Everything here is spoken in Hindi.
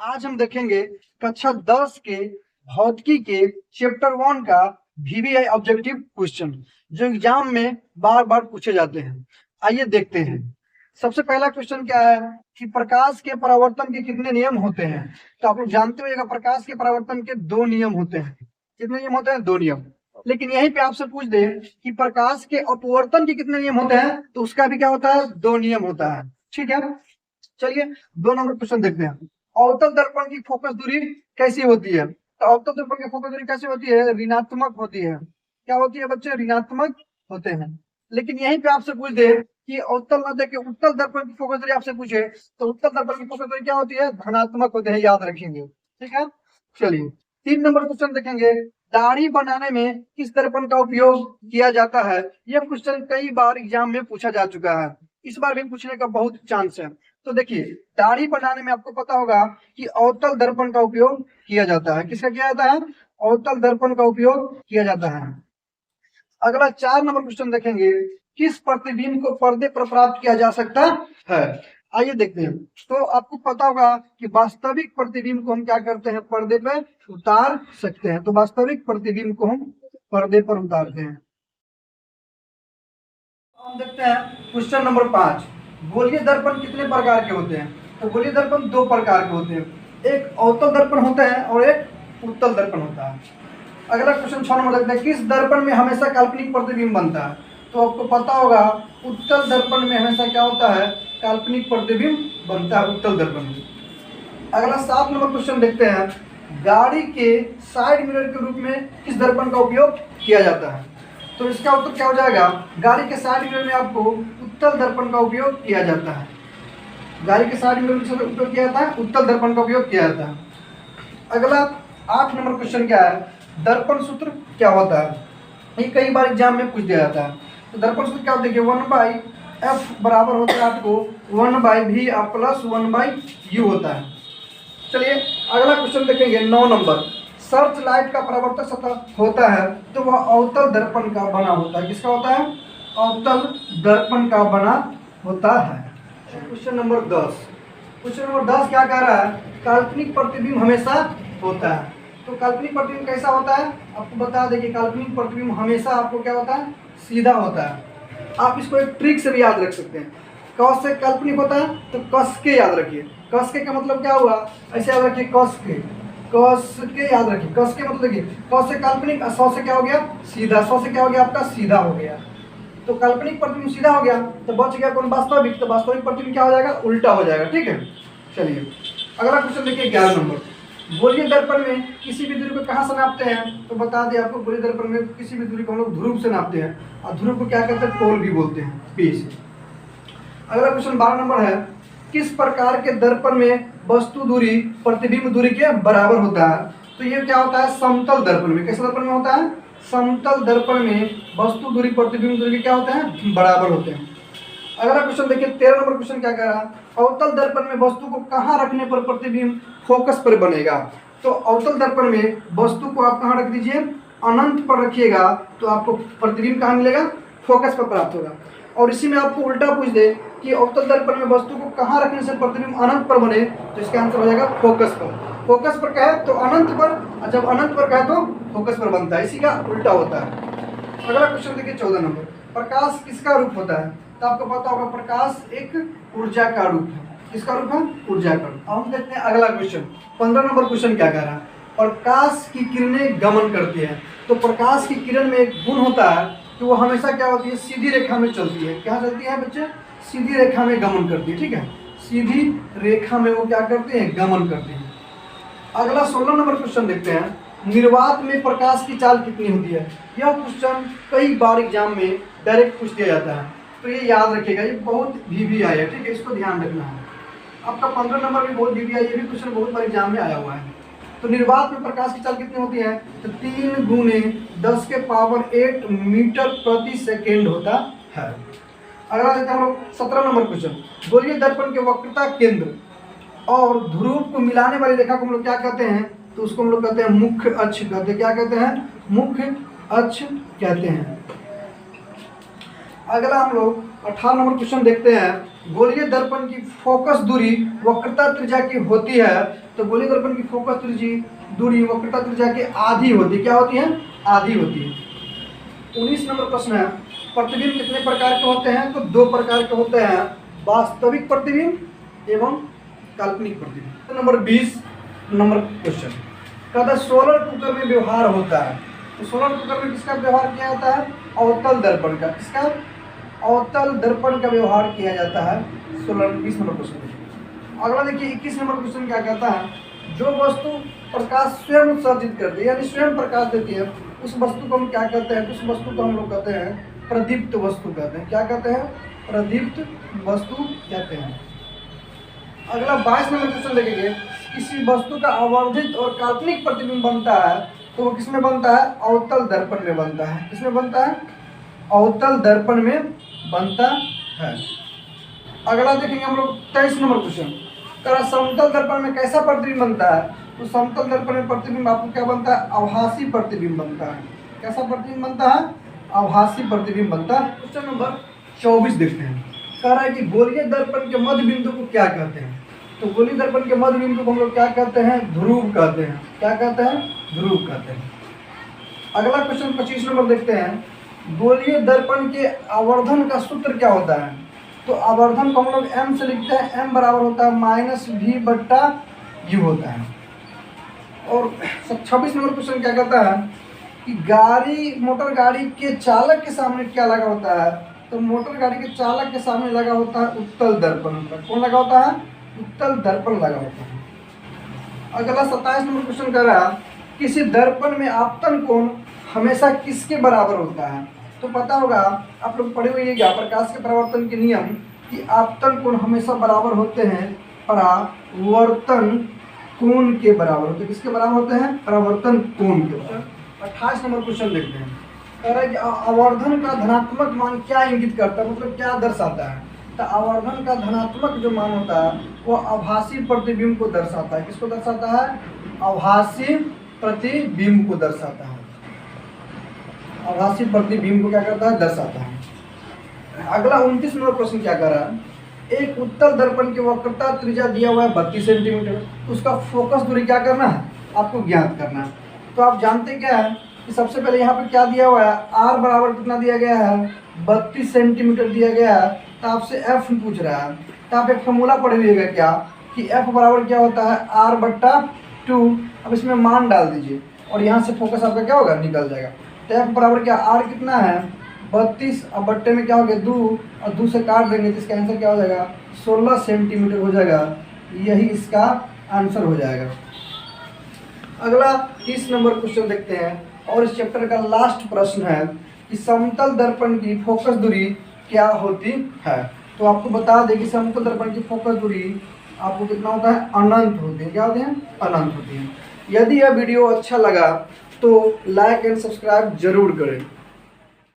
आज हम देखेंगे कक्षा 10 के भौतिकी के चैप्टर 1 का VVI ऑब्जेक्टिव क्वेश्चन जो एग्जाम में बार बार पूछे जाते हैं। आइए देखते हैं। सबसे पहला क्वेश्चन क्या है कि प्रकाश के परावर्तन के कितने नियम होते हैं। तो आप लोग जानते होगा प्रकाश के परावर्तन के 2 नियम होते हैं। कितने नियम होते हैं? 2 नियम। लेकिन यहीं पे आपसे पूछ दे कि प्रकाश के अपवर्तन के कितने नियम होते हैं, तो उसका भी क्या होता है? 2 नियम होता है। ठीक है, चलिए 2 नंबर क्वेश्चन देखते हैं। अवतल दर्पण की फोकस दूरी कैसी होती है? तो अवतल दर्पण की फोकस दूरी कैसी होती है? ऋणात्मक होती है। क्या होती है बच्चे? ऋणात्मक होते हैं। लेकिन यहीं पे आपसे पूछ दे कि अवतल न देके उत्तल दर्पण की फोकस दूरी आपसे पूछे, तो उत्तल दर्पण की फोकस दूरी क्या होती है? धनात्मक होते हैं, याद रखेंगे। ठीक है, चलिए 3 नंबर क्वेश्चन देखेंगे। दाढ़ी बनाने में किस दर्पण का उपयोग किया जाता है? यह क्वेश्चन कई बार एग्जाम में पूछा जा चुका है, इस बार भी पूछने का बहुत चांस है। तो देखिए, दाढ़ी बनाने में आपको पता होगा कि अवतल दर्पण का उपयोग किया जाता है। किसका किया जाता है? अवतल दर्पण का उपयोग किया जाता है। अगला 4 नंबर क्वेश्चन देखेंगे। किस प्रतिबिंब को पर्दे पर प्राप्त किया जा सकता है? आइए देखते हैं। तो आपको पता होगा कि वास्तविक प्रतिबिंब को हम क्या करते हैं? पर्दे पर उतार सकते हैं। तो वास्तविक प्रतिबिंब को हम पर्दे पर उतारते हैं। हम देखते हैं क्वेश्चन नंबर 5। गोलीय दर्पण कितने प्रकार के होते हैं? तो गोलीय दर्पण 2 प्रकार के होते हैं। एक अवतल दर्पण होता है और एक उत्तल दर्पण होता है। अगला क्वेश्चन 6 नंबर देखते हैं। किस दर्पण में हमेशा काल्पनिक प्रतिबिंब बनता है? तो आपको पता होगा उत्तल दर्पण में हमेशा क्या होता है? काल्पनिक प्रतिबिंब बनता है उत्तल दर्पण में। अगला 7 नंबर क्वेश्चन देखते हैं। गाड़ी के साइड मिरर के रूप में किस दर्पण का उपयोग किया जाता है? तो इसका उत्तर क्या हो जाएगा? गाड़ी के साइड मिरर में आपको उत्तल दर्पण का उपयोग किया जाता है। गाड़ी के साइड मिरर में उपयोग किया जाता है, उत्तल दर्पण का उपयोग किया जाता है। अगला 8 नंबर क्वेश्चन क्या है? दर्पण सूत्र क्या होता है? ये कई बार एग्जाम में पूछ दिया जाता है। तो दर्पण सूत्र क्या होता है? 1/f बराबर होता है आपको 1/v प्लस 1/u होता है। चलिए अगला क्वेश्चन देखेंगे 9 नंबर। सर्च लाइट का परावर्तक सतह होता है तो वह अवतल दर्पण का बना होता है। किसका होता है? अवतल दर्पण का बना होता है। Question number 10। क्वेश्चन नंबर 10 क्या कह रहा है? काल्पनिक प्रतिबिंब हमेशा होता है। तो काल्पनिक प्रतिबिंब कैसा होता है? आपको बता दें कि काल्पनिक प्रतिबिंब हमेशा आपको क्या होता है? सीधा होता है। आप इसको एक ट्रिक से भी याद रख सकते हैं। कस से काल्पनिक होता है तो कस के याद रखिए। कस के का मतलब क्या हुआ? ऐसे याद रखिए, कस के याद रखिए। कस के मतलब देखिए, कस से काल्पनिक, सौ से क्या हो गया? सीधा। सौ से क्या हो गया? आपका सीधा हो गया। तो काल्पनिक प्रतिबिंब सीधा हो गया तो बच गया कौन? वास्तविक। तो वास्तविक प्रतिबिंब क्या हो जाएगा? उल्टा हो जाएगा। ठीक है, चलिए अगला क्वेश्चन देखिए 11 नंबर। गोलीय दर्पण में किसी भी दूरी को कहाँ से नापते हैं? तो बता दें आपको, गोलीय दर्पण में किसी भी दूरी को हम लोग ध्रुव से नापते हैं और ध्रुव को क्या कहते हैं? पोल भी बोलते हैं, पी से। अगला क्वेश्चन 12 नंबर है। किस प्रकार के दर्पण में वस्तु दूरी प्रतिबिंब दूरी के बराबर होता है? तो ये क्या होता है? समतल दर्पण में। कैसे दर्पण में होता है? समतल दर्पण में वस्तु दूरी प्रतिबिंब दूरी के क्या होते हैं? बराबर होते हैं। अगला क्वेश्चन देखिए 13 नंबर क्वेश्चन क्या कह रहा है? अवतल दर्पण में वस्तु को कहाँ रखने पर प्रतिबिंब फोकस पर बनेगा? तो अवतल दर्पण में वस्तु को आप कहाँ रख दीजिए? अनंत पर रखिएगा तो आपको प्रतिबिंब कहाँ मिलेगा? फोकस पर प्राप्त होगा। और इसी में आपको उल्टा पूछ दे कि अवतल दर्पण में वस्तु को कहाँ रखने से प्रतिबिंब अनंत पर बने, तो इसका आंसर हो जाएगा फोकस पर। फोकस पर कहे तो अनंत पर, और जब अनंत पर कहे तो फोकस पर बनता है। इसी का उल्टा होता है। अगला क्वेश्चन देखिए 14 नंबर। प्रकाश किसका रूप होता है? तो आपको पता होगा प्रकाश एक ऊर्जा का रूप है। किसका रूप है? ऊर्जा का रूप। हम देखते हैं अगला क्वेश्चन 15 नंबर क्वेश्चन क्या कह रहा है? प्रकाश की किरणें गमन करती है। तो प्रकाश की किरण में एक गुण होता है कि वो हमेशा क्या होती है? सीधी रेखा में चलती है। क्या चलती है बच्चे? सीधी रेखा में गमन करती है। ठीक है, सीधी रेखा में वो क्या करते हैं? गमन करते हैं। अगला 16 नंबर क्वेश्चन देखते हैं। निर्वात में प्रकाश की चाल कितनी होती है? यह क्वेश्चन कई बार एग्जाम में डायरेक्ट पूछ दिया जाता है, तो ये याद रखिएगा। ये बहुत VVI है। ठीक है, इसको ध्यान रखना है। आपका 15 नंबर भी बहुत VVI, ये भी क्वेश्चन बहुत बार एग्जाम में आया हुआ है। तो निर्वात में प्रकाश की चाल कितनी होती है? तो 3 × 10⁸ मीटर प्रति सेकेंड होता है। अगला देखते हैं हम लोग 17 नंबर क्वेश्चन। गोलीय दर्पण के वक्रता केंद्र और ध्रुव को मिलाने वाली रेखा को हम लोग क्या कहते हैं? तो उसको हम लोग कहते हैं मुख्य अक्ष कहते हैं। क्या कहते हैं? मुख्य अक्ष कहते हैं। अगला हम लोग 18 नंबर क्वेश्चन देखते हैं। गोलीय दर्पण की फोकस दूरी वक्रता त्रिज्या की होती है। तो गोलीय दर्पण की फोकस दूरी वक्रता त्रिज्या की आधी होती है। क्या होती है? आधी होती है। 19 नंबर प्रश्न है, प्रतिबिंब कितने प्रकार के होते हैं? तो 2 प्रकार के होते हैं, वास्तविक प्रतिबिंब एवं काल्पनिक प्रतिबिंब। तो नंबर 20 नंबर क्वेश्चन, कहता है सोलर कुकर में व्यवहार होता है। तो सोलर कुकर में किसका व्यवहार किया जाता है? अवतल दर्पण का। किसका? अवतल दर्पण का व्यवहार किया जाता है। 20 नंबर क्वेश्चन। अगला देखिए 21 नंबर क्वेश्चन क्या कहता है, जो वस्तु प्रकाश स्वयं उत्सर्जित करती है यानी स्वयं प्रकाश देती है, उस वस्तु को हम क्या कहते हैं? उस वस्तु को हम लोग कहते हैं प्रदीप्त वस्तु कहते हैं। क्या कहते हैं? प्रदीप्त वस्तु कहते हैं। अगला 22 नंबर क्वेश्चन देखेंगे, किसी वस्तु का आवर्धित और काल्पनिक प्रतिबिंब बनता है तो वो किसमें बनता है? अवतल दर्पण में बनता है। किसमें बनता है? अवतल दर्पण में बनता है। अगला देखेंगे हम लोग 23 नंबर क्वेश्चन, समतल दर्पण में कैसा प्रतिबिंब बनता है? तो समतल दर्पण में प्रतिबिंब आपको क्या बनता है? आभासी प्रतिबिंब बनता है। कैसा प्रतिबिंब बनता है? आभासी प्रतिबिंब बनता है। क्वेश्चन नंबर 24 देखते हैं, कह रहा है कि गोलीय दर्पण के मध्य बिंदु को क्या कहते हैं? तो गोलीय दर्पण के मध्य बिंदु को हम लोग क्या कहते हैं? ध्रुव कहते हैं। क्या कहते हैं? ध्रुव कहते हैं। अगला क्वेश्चन 25 नंबर देखते हैं, गोलीय दर्पण के आवर्धन का सूत्र क्या होता है? तो आवर्धन को हम लोग m से लिखते हैं। m बराबर होता है -v/u होता है। और 26 नंबर क्वेश्चन क्या कहता है कि मोटर गाड़ी के चालक के सामने क्या लगा होता है? तो मोटर गाड़ी के चालक के सामने लगा होता है उत्तल दर्पण। कौन लगा होता है? उत्तल दर्पण लगा होता है। अगला 27 नंबर क्वेश्चन कह रहा है, किसी दर्पण में आपतन कोण हमेशा किसके बराबर होता है? तो पता होगा आप लोग पढ़े हुए प्रकाश के परावर्तन के नियम कि आपतन कोण हमेशा बराबर होते हैं परावर्तन कोण के बराबर होते हैं। किसके बराबर होते हैं? परावर्तन कोण के बराबर। 28 नंबर क्वेश्चन देखते हैं, कह रहा है कि आवर्धन का धनात्मक मान क्या इंगित करता है? मतलब क्या दर्शाता है? तो आवर्धन का धनात्मक जो मान होता है वो आभासी प्रतिबिंब को दर्शाता है। किसको दर्शाता है? आभासी प्रतिबिंब को दर्शाता है। आभासी प्रतिबिंब को क्या करता है? दर्शाता है। अगला 29 नंबर प्रश्न क्या कर रहा है, एक उत्तल दर्पण की वक्रता त्रिज्या दिया हुआ है 32 सेंटीमीटर, उसका फोकस दूरी क्या करना है? आपको ज्ञात करना है। तो आप जानते क्या है कि सबसे पहले यहाँ पे क्या दिया हुआ है? r बराबर कितना दिया गया है? 32 सेंटीमीटर दिया गया है। तो आपसे f पूछ रहा है, तो आप एक फॉर्मूला पढ़े हुएगा क्या कि f बराबर क्या होता है? r/2। अब इसमें मान डाल दीजिए और यहाँ से फोकस आपका क्या होगा? निकल जाएगा। तो f बराबर क्या? r कितना है? 32। अब बट्टे में क्या हो गया? 2 और 2 से काट देंगे तो इसका आंसर क्या हो जाएगा? 16 सेंटीमीटर हो जाएगा। यही इसका आंसर हो जाएगा। अगला 30 नंबर क्वेश्चन देखते हैं और इस चैप्टर का लास्ट प्रश्न है कि समतल दर्पण की फोकस दूरी क्या होती है? तो आपको बता दें कि समतल दर्पण की फोकस दूरी आपको कितना होता है? अनंत होती है। क्या होती है? अनंत होती है। यदि यह वीडियो अच्छा लगा तो लाइक एंड सब्सक्राइब जरूर करें।